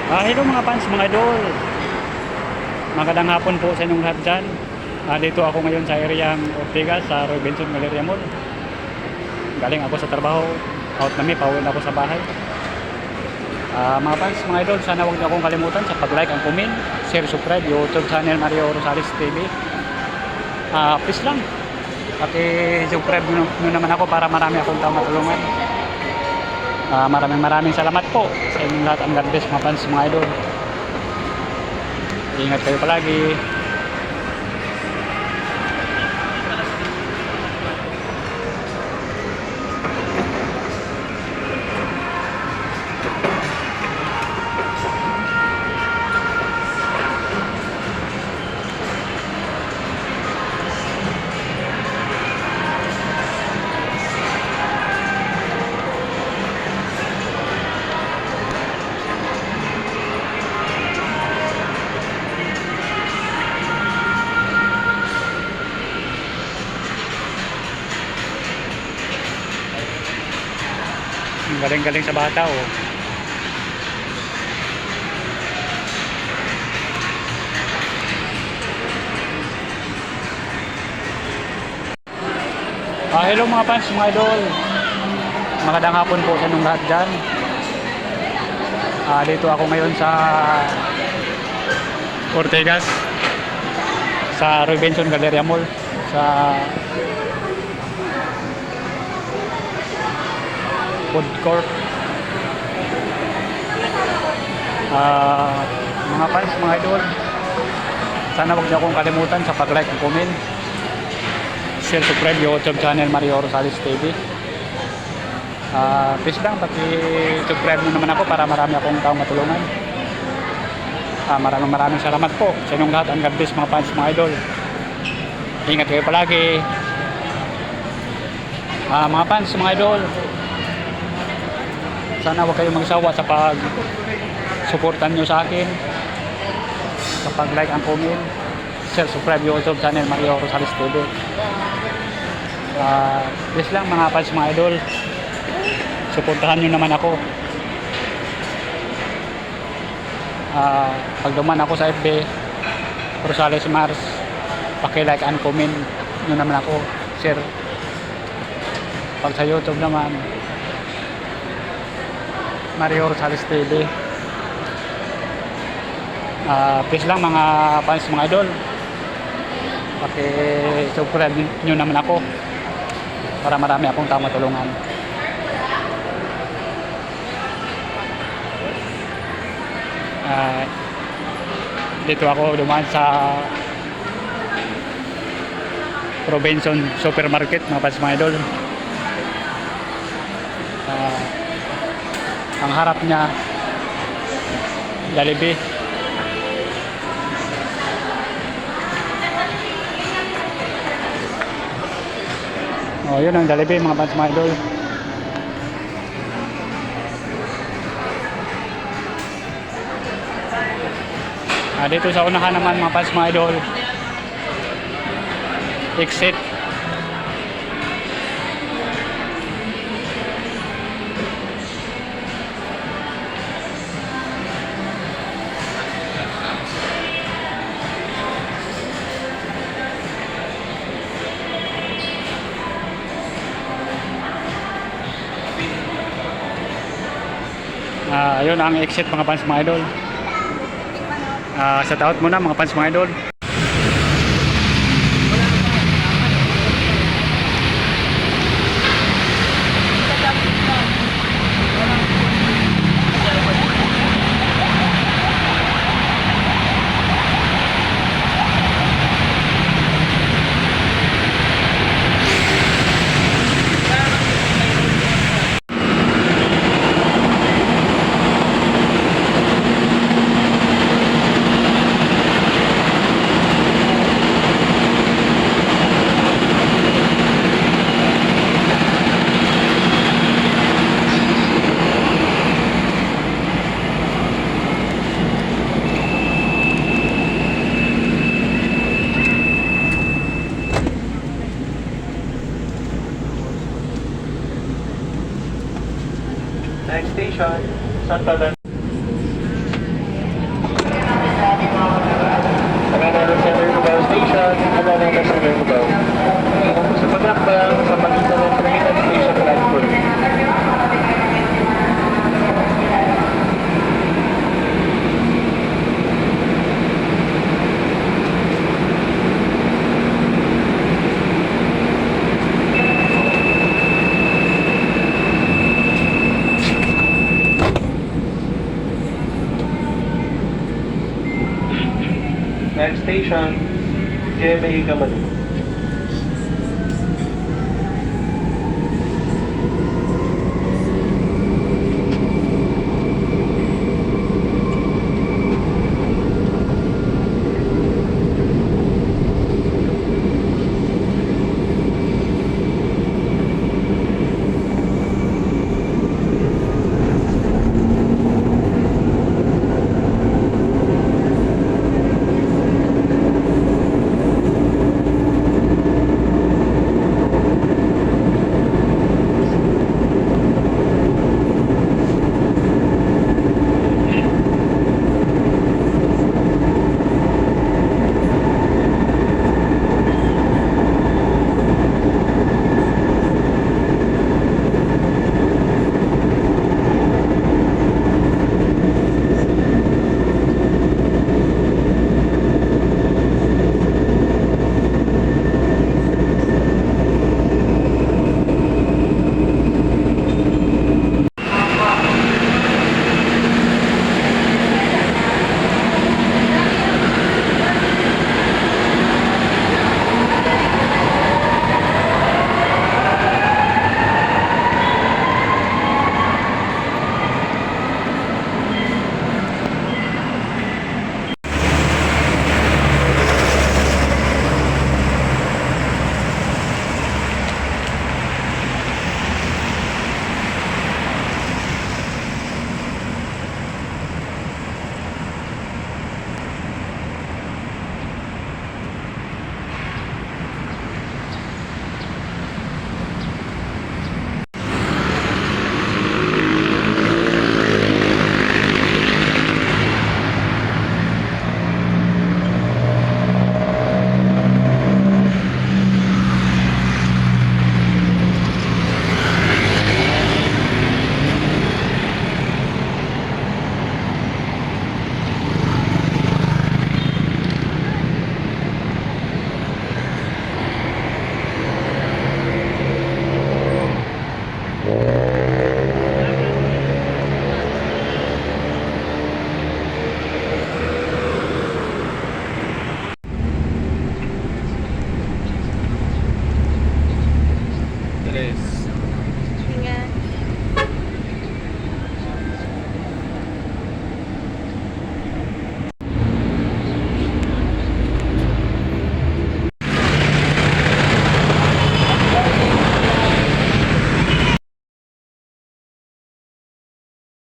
Hello mga fans, mga idol. Magandang hapon po sa inyong lahat dyan. Dito ako ngayon sa areang Ortigas sa Roy Benson Galleria Mall. Galing ako sa trabaho. Out na pauwi na ako sa bahay. Mga fans, mga idol, sana huwag niyo akong kalimutan sa pag-like and comment, share, subscribe, YouTube channel Mario Rosales TV. Please lang, pati-subscribe nyo naman ako para marami akong tao matulungan. Maraming salamat po sa inyong lahat. Ang God bless mga fans, mga idol. Ingat kayo palagi. Galing-galing sa bata, oh. Hello mga fans, mga idol. Magandang hapon po sa inyong lahat dyan. Dito ako ngayon sa Ortigas sa Roy Benson Galleria Mall sa food court. Mga fans, mga idol, sana huwag niyo akong kalimutan sa pag-like and comment, share, subscribe YouTube channel Mario Rosales TV. Please lang, pati-subscribe nyo naman ako para marami akong taong matulungan. Maraming salamat po sa inyong lahat. Ang God bless mga fans, mga idol. Ingat kayo palagi. Mga fans, mga idol, sana huwag kayong magsawa sa pag-suportan nyo sa akin, sa pag-like and comment, share, subscribe YouTube channel Mario Rosales TV. Please lang mga fans, mga idol, suportahan nyo naman ako. Pag duman ako sa FB Rosales Mars, paki-like and comment nyo naman ako, share. Pag sa YouTube naman, Mario Rosales TV. Please lang mga fans, mga idol, paki-subscribe nyo naman ako para marami akong tao matulungan. Dito ako dumaan sa Robinson Supermarket mga fans, mga idol. Ang harap niya Jollibee. Yun ang Jollibee mga fans, mga idol. Dito sa unahan naman mga fans, mga idol, exit. Yun ang exit mga fans, mga idol. Shout out muna mga fans, mga idol. Next station, Santa Lan. Next station, GMA Gamano.